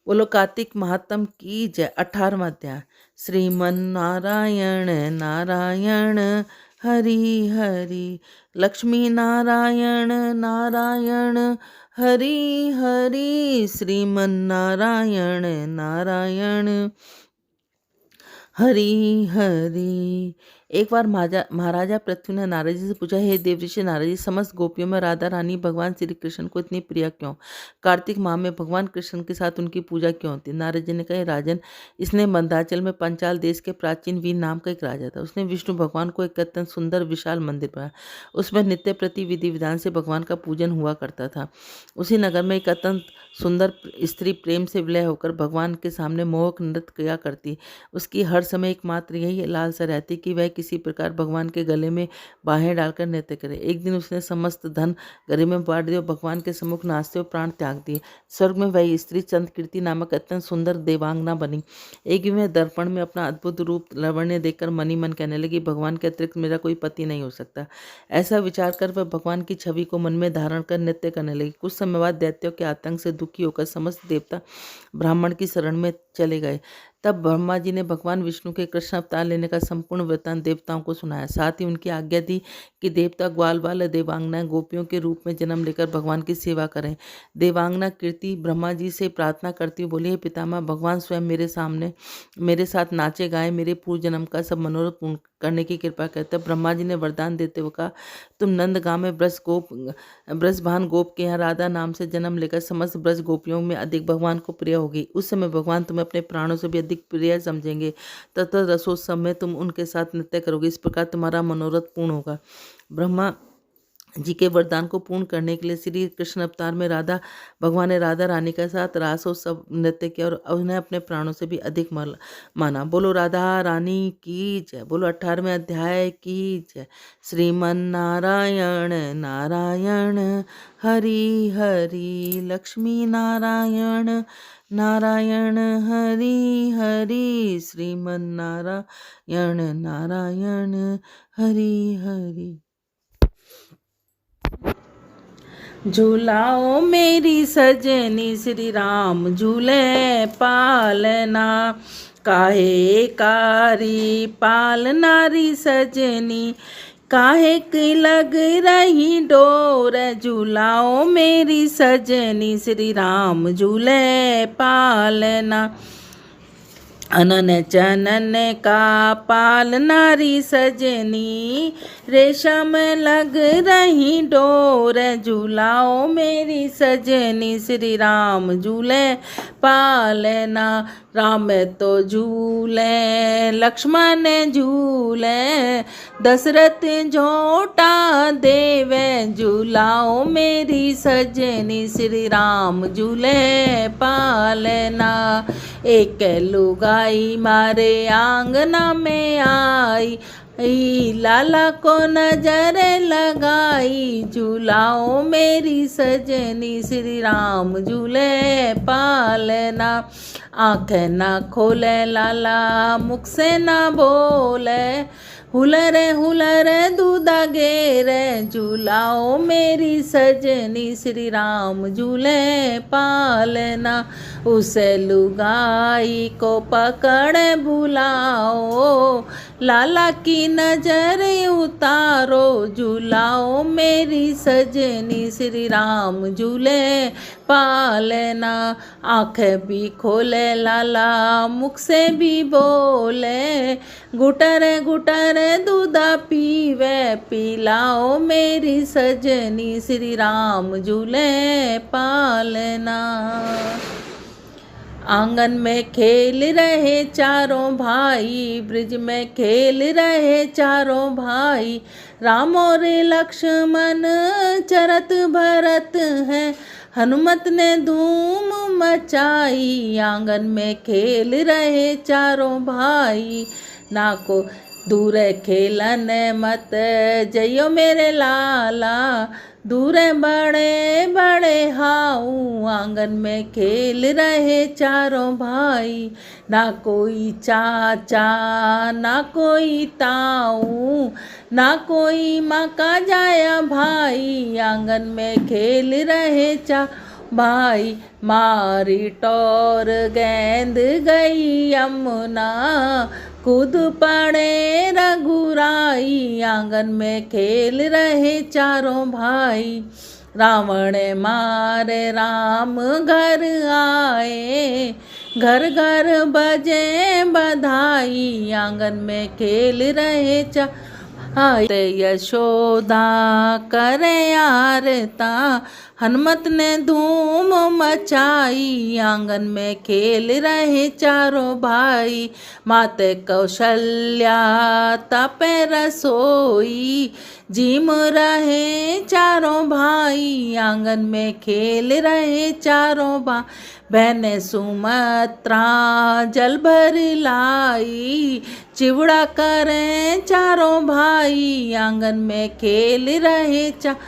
बोलो कार्तिक महात्म की जय। 18वां अध्याय। श्रीमन नारायण नारायण हरि हरि, लक्ष्मी नारायण नारायण हरि हरि, श्रीमन नारायण नारायण हरि हरि। एक बार महाराजा पृथ्वी ने नारद जी से पूछा, हे देवऋषि नारद जी, समस्त गोपियों में राधा रानी भगवान श्री कृष्ण को इतनी प्रिय क्यों? कार्तिक माह में भगवान कृष्ण के साथ उनकी पूजा क्यों होती? नारद जी ने कहा, राजन, इसने मंदाचल में पंचाल देश के प्राचीन वीर नाम का एक राजा था। उसने विष्णु भगवान को एक अत्यंत सुंदर विशाल मंदिर बनाया। उसमें नित्य प्रति विधि विधान से भगवान का पूजन हुआ करता था। उसी नगर में एक अत्यंत सुंदर स्त्री प्रेम से विलय होकर भगवान के सामने मोहक नृत्य किया करती। उसकी हर समय एकमात्र यही लालसा रहती कि वह किसी प्रकार भगवान के गले में बाहें डालकर नृत्य करे। एक दिन उसने समस्त धन गले में बांट दिया और भगवान के सम्मुख नाचते हुए प्राण त्याग दिए। स्वर्ग में वही स्त्री चंद्रकीर्ति नामक अत्यंत सुंदर देवांगना बनी। एक दिन वह दर्पण में अपना अद्भुत रूप लावण्य देखकर मनी मन कहने लगी, भगवान के अतिरिक्त मेरा कोई पति नहीं हो सकता। ऐसा विचार कर वह भगवान की छवि को मन में धारण कर नृत्य करने लगी। कुछ समय बाद दैत्यों के आतंक से दुखी होकर समस्त देवता ब्राह्मण की शरण में चले गए। तब ब्रह्मा जी ने भगवान विष्णु के कृष्ण अवतार लेने का संपूर्ण वृत्तांत देवताओं को सुनाया। साथ ही उनकी आज्ञा दी कि देवता ग्वाल बाल देवांगना गोपियों के रूप में जन्म लेकर भगवान की सेवा करें। देवांगना कीर्ति ब्रह्मा जी से प्रार्थना करती हुई बोली, हे पितामह, भगवान स्वयं मेरे साथ नाचे गाए मेरे पूर्व जन्म का सब मनोरथ पूर्ण करने की कृपा करते। ब्रह्मा जी ने वरदान देते हुए कहा, तुम नंदगांव में ब्रजभान गोप के यहाँ राधा नाम से जन्म लेकर समस्त ब्रज गोपियों में अधिक भगवान को प्रिय होगी। उस समय भगवान तुम्हें अपने प्राणों से भी अधिक प्रिय समझेंगे तथा रसोत्सव में तुम उनके साथ नृत्य करोगे। इस प्रकार तुम्हारा मनोरथ पूर्ण होगा। ब्रह्मा जी के वरदान को पूर्ण करने के लिए श्री कृष्ण अवतार में भगवान ने राधा रानी के साथ रासोत्सव नृत्य किया और उन्हें अपने प्राणों से भी अधिक माना। बोलो राधा रानी की जय। बोलो 18वें अध्याय की जय। श्रीमन नारायण नारायण हरि हरि, लक्ष्मी नारायण नारायण हरि हरि, श्रीमन नारायण नारायण हरि हरि। झूलाओ मेरी सजनी श्री राम झूले पालना, काहे कारी पालनारी सजनी, काहे की लग रही डोर, झूलाओ मेरी सजनी श्री राम झूले पालना। अनन चनन का पालनारी सजनी, रेशम लग रही डोर, झूलाओ मेरी सजनी श्री राम झूले पालना। राम तो झूले लक्ष्मण झूले, दशरथ झोटा देवे, झूलाओ मेरी सजनी श्री राम झूले पालना। एक लुगाई मारे आंगना में आई, लाला को नजर लगाई, झूलाओ मेरी सजनी श्री राम झूले पालना। आँख ना खोले लाला मुख से ना बोले, हुलरे दूधा गेरे, झूलाओ मेरी सजनी श्री राम झूले पालना। उसे लुगाई को पकड़ बुलाओ, लाला की नजर उतारो, झूलाओ मेरी सजनी श्री राम झूले पालना। आँख भी खोले लाला मुख से भी बोले, गुटर दूधा पीवे, पिलाओ मेरी सजनी श्री राम झूले पालना। आंगन में खेल रहे चारों भाई, ब्रिज में खेल रहे चारों भाई, राम और लक्ष्मण चरत भरत हैं, हनुमत ने धूम मचाई। आंगन में खेल रहे चारों भाई, ना को दूर खेलन मत जइयो मेरे लाला, दूर बड़े बड़े हाऊ। आंगन में खेल रहे चारों भाई, ना कोई चाचा ना कोई ताऊ, ना कोई माँ का जाया भाई। आंगन में खेल रहे भाई। मारी टोर गेंद गई यमुना, कूद पड़े रघुराई, आंगन में खेल रहे चारों भाई। रावण मारे राम घर आए, घर घर बजे बधाई, आंगन में खेल रहे ते यशोदा करे आरता, हनुमत ने धूम मचाई, आंगन में खेल रहे चारों भाई। माते कौशल्या तपे रसोई, जिम रहे चारों भाई, आंगन में खेल रहे चारों भाई। बहने सुमत्रा जल भर लाई, चिवड़ा करें चारों भाई, आंगन में खेल रहे चारों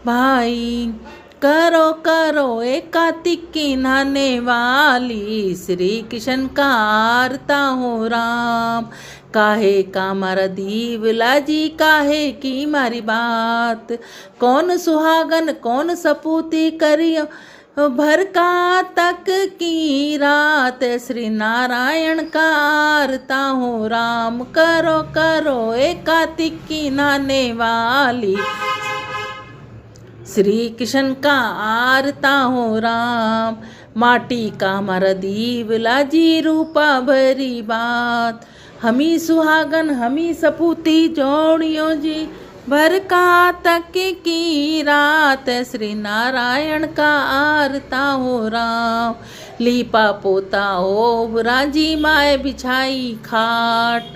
भाई। करो करो एक कार्तिक की नहाने वाली, श्री कृष्ण का आरता हो राम। काहे का मारा दीवला जी, काहे की मारी बात, कौन सुहागन कौन सपूती करियो, भर का तक की रात, श्री नारायण का आरता हो राम। करो करो एक कार्तिक की नहाने वाली, श्री कृष्ण का आरता हो राम। माटी का मारा दीवला जी, रूपा भरी बात, हमी सुहागन हमी सपूती जोड़ियो जी, भर का तक की रात, श्री नारायण का आरता हो राम। लीपा पोता हो राजी, माए बिछाई खाट,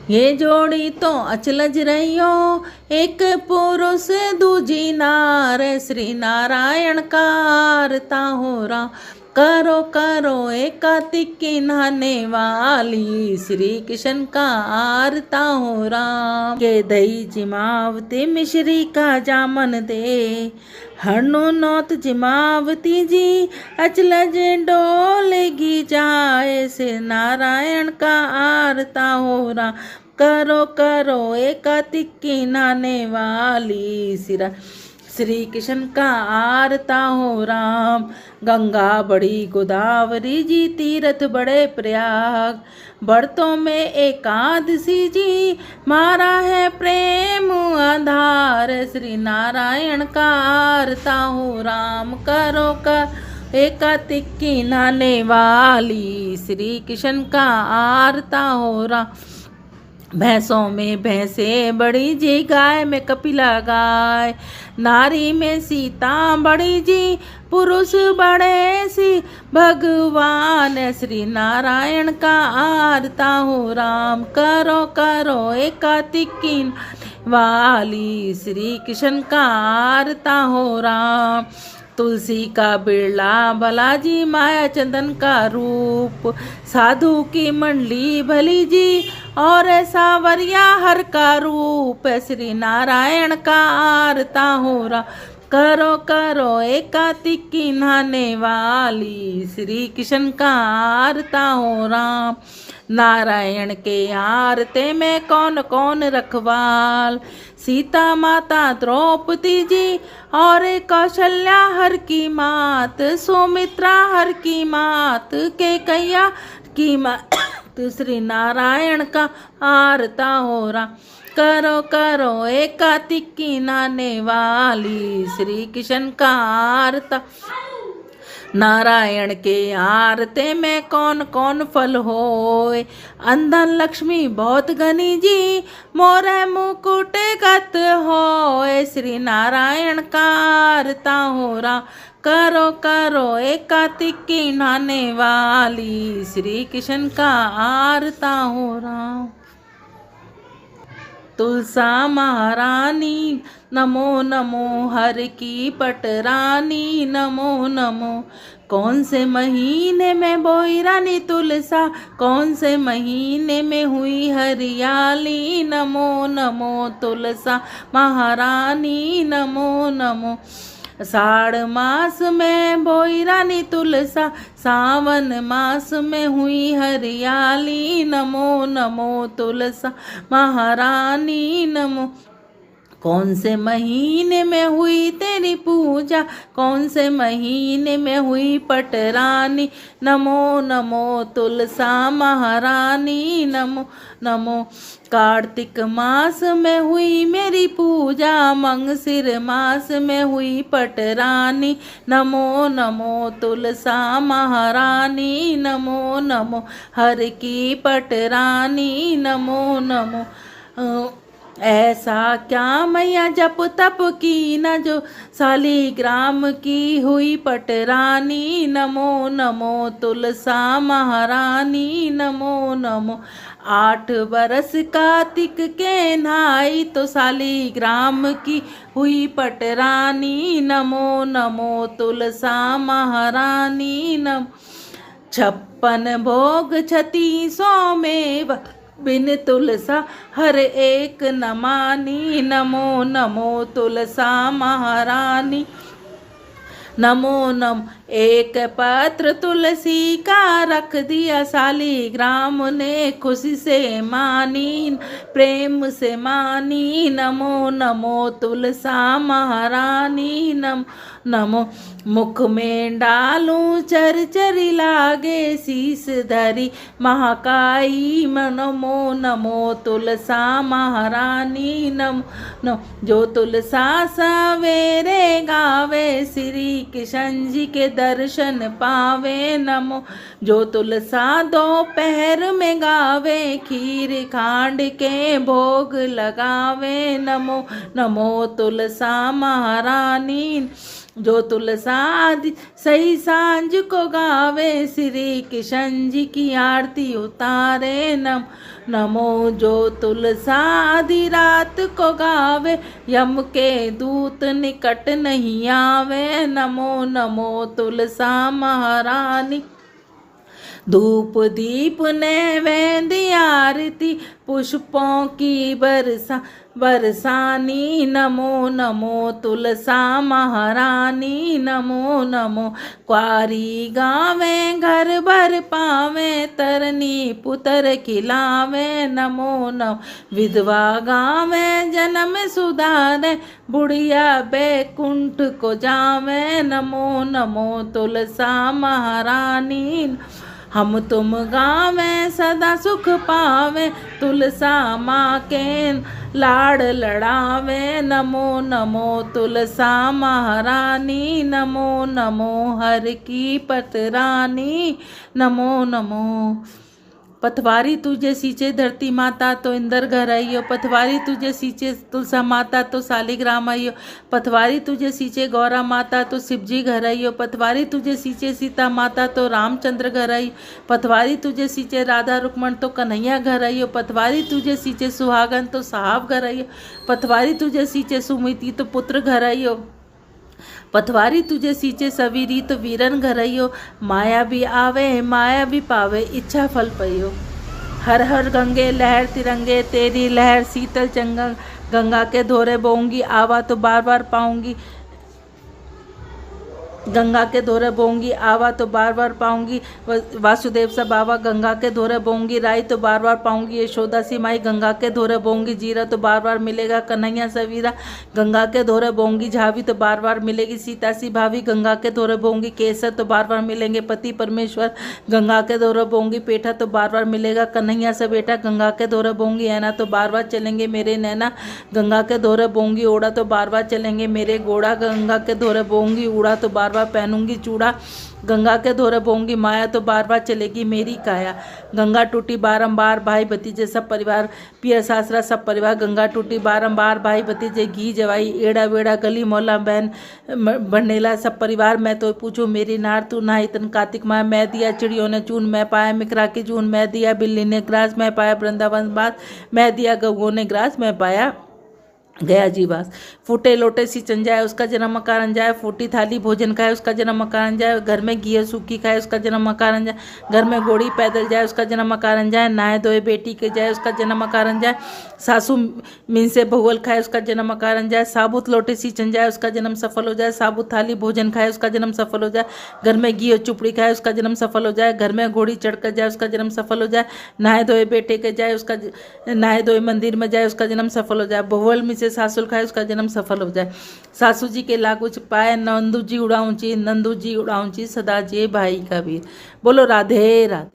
ये जोड़ी तो अचलज रहियो, एक पुरुष दूजी नार, श्री नारायण का आरता हो राम। करो करो एक कार्तिक की नहाने वाली, श्री कृष्ण का आरता हो राम। के दही जिमावती मिश्री का जामन दे, हनु नौत जिमावती जी, अचलज डोलेगी जाए, श्री नारायण का आरता हो राम। करो करो एक कार्तिक की नहाने वाली, श्री कृष्ण का आरता हो राम। गंगा बड़ी गोदावरी जी, तीर्थ बड़े प्रयाग, व्रतों में एकादशी जी, मारा है प्रेम आधार, श्री नारायण का आरता हो राम। करो कर एक कार्तिक की नहाने वाली, श्री कृष्ण का आरता हो राम। भैंसों में भैंसे बड़ी जी, गाय में कपिला गाय, नारी में सीता बड़ी जी, पुरुष बड़े सी भगवान, श्री नारायण का आरता हो राम। करो करो एक कार्तिक की वाली, श्री कृष्ण का आरता हो राम। तुलसी का बिरला बालाजी, माया चंदन का रूप, साधु की मंडली भली जी, और सावरिया हर का रूप, श्री नारायण का आरता हो राम। करो करो एक कार्तिक की नहाने वाली, श्री कृष्ण का आरता हो राम। नारायण के आरते में कौन कौन रखवाल, सीता माता द्रौपदी जी, और कौशल्या हर की मात, सुमित्रा हर की मात, कैकैया की मात, श्री नारायण का आरता हो राम। करो करो एक कार्तिक की नहाने वाली, श्री कृष्ण का आरता। नारायण के आरते में कौन कौन फल होए, अंधन लक्ष्मी बहुत घनी जी, मोरे मुकुट गत होए, श्री नारायण का आरता हो राम। करो करो एक कार्तिक की नहाने वाली, श्री कृष्ण का आरता हो राम। तुलसा महारानी नमो नमो, हर की पटरानी नमो नमो, कौन से महीने में बोई रानी तुलसा, कौन से महीने में हुई हरियाली, नमो नमो तुलसा महारानी नमो नमो। साढ़ मास में बोई रानी तुलसा, सावन मास में हुई हरियाली, नमो नमो तुलसा महारानी नमो। कौन से महीने में हुई तेरी पूजा, कौन से महीने में हुई पटरानी, नमो नमो तुलसा महारानी, नमो नमो। कार्तिक मास में हुई मेरी पूजा, मंगसिर मास में हुई पटरानी, नमो नमो तुलसा महारानी, नमो नमो हर की पटरानी, नमो नमो। ऐसा क्या मैया जप तप की न जो शालिग्राम की हुई पटरानी, नमो नमो तुलसा महारानी, नमो नमो। 8 बरस कार्तिक के नहाई तो शालिग्राम की हुई पटरानी, नमो नमो तुलसा महारानी, नमो। 56 भोग 36 में बिन तुलसा हर एक न मानी, नमो नमो तुलसा महारानी, नमो नम। एक पत्र तुलसी का रख दिया शालिग्राम ने, खुशी से मानी प्रेम से मानी, नमो नमो तुलसा महारानी, नमो नमो। मुख में डालूं चर चरी लागे शीस धरी महाकाई, नमो नमो तुलसा महारानी, नमो नमो। जो तुलसा सवेरे गावे श्री किशन जी के दर्शन पावे, नमो। जो तुलसा दोपहर में गावे खीर खांड के भोग लगावे, नमो नमो तुलसा महारानी। जो तुलसा आदि सही सांझ को गावे श्री किशन जी की आरती उतारे, नमो। जो तुलसा आदि रात को गावे यम के दूत निकट नहीं आवे, नमो नमो तुलसा महारानी। धूप दीप नैवेद्य आरती पुष्पों की बरसानी, नमो नमो तुलसा महारानी, नमो नमो। क्वारी गावे घर भर पावे तरनी पुत्र खिलावे, नमो नमो। विधवा गावे जन्म सुधारे बुढ़िया बैकुंठ को जावे, नमो नमो तुलसा महारानी। हम तुम गावे सदा सुख पावे तुलसा माँ के लाड़ लड़ावे, नमो नमो तुलसा महारानी, नमो नमो हर की पटरानी, नमो नमो। पथवारी तुझे सींचे धरती माता तो इंद्र घर आइयो, पथवारी तुझे सींचे तुलसा माता तो शालिग्राम आइयो, पथवारी तुझे सींचे गौरा माता तो शिवजी घर आइयो, पथवारी तुझे सींचे सीता माता तो रामचंद्र घर आइयो, पथवारी तुझे सींचे राधा रुक्मण तो कन्हैया घर आइयो, पथवारी तुझे सींचे सुहागन तो साहब घर आइयो, पथवारी तुझे सींचे सुमिति तो पुत्र घर आइयो, पथवारी तुझे सींचे सवीरी तो वीरन घर आइयो। माया भी आवे माया भी पावे इच्छा फल पइयो। हर हर गंगे लहर तिरंगे तेरी लहर शीतल चंगा, गंगा के धोरे बोऊंगी आवा तो बार बार पाऊंगी, गंगा के धोरे बोऊंगी आवा तो बार बार पाऊंगी। वासुदेव सा बाबा गंगा के धोरे बोऊंगी, राई तो बार बार पाऊंगी, यशोदा सी माई गंगा के धोरे बोऊंगी, जीरा तो बार बार मिलेगा, कन्हैया सा वीरा गंगा के धोरे बोऊंगी, झावी तो बार बार मिलेगी, सीता सी भाभी गंगा के धोरे बोऊंगी, केसर तो बार बार मिलेंगे, पति परमेश्वर गंगा के धोरे बोऊंगी, पेठा तो बार बार मिलेगा, कन्हैया सा बेटा गंगा के धोरे बोऊंगी, ऐना तो बार बार चलेंगे मेरे नैना गंगा के धोरे बोऊंगी, ओढ़ा तो बार बार चलेंगे मेरे गोड़ा गंगा के धोरे बोऊंगी, उड़ा तो बार बार पहनूंगी चूड़ा, गंगा के धोरे बोऊंगी, माया तो बार बार चलेगी मेरी काया। गंगा टूटी बारंबार भाई भतीजे सब परिवार, पियर सासरा सब परिवार, गंगा टूटी बारंबार भाई भतीजे घी जवाई एड़ा वेड़ा गली मोहल्ला बहन बनेला सब परिवार। मैं तो पूछूं मेरी नार तू ना इतन कार्तिक माँ, मैं दिया चिड़ियों ने चून मैं पाया मिकरा की जून, मैं दिया बिल्ली ने ग्रास मैं पाया वृंदावन बात, मैं दिया गऊ ने ग्रास मैं पाया गया जीवास। फूटे लोटे सिंचन जाए उसका जन्म मकारण जाए, फूटी थाली भोजन खाए उसका जन्म मकारण जाए, घर में घी सूखी खाए उसका जन्म मकारण जाए, घर में घोड़ी पैदल जाए उसका जन्म मकारण जाए, नहाए धोए बेटी के जाए उसका जन्म मकारण जाए, सासू मीन से भगवल खाए उसका जन्म मकारण जाए, साबुत लोटे सिंचन जाए उसका जन्म सफल हो जाए, साबुत थाली भोजन खाए उसका जन्म सफल हो जाए, घर में घी और चुपड़ी खाए उसका जन्म सफल हो जाए, घर में घोड़ी चढ़कर जाए उसका जन्म सफल हो जाए, नहाए धोए बेटे के जाए उसका, नहाए धोए मंदिर में जाए उसका जन्म सफल हो जाए, भगवल में से सासुल खाए उसका जन्म सफल हो जाए। सासू जी के लाग उच पाए, नंदू जी उड़ाऊंची, नंदू जी उड़ाऊंची, सदा जे भाई का वीर। बोलो राधे राधे।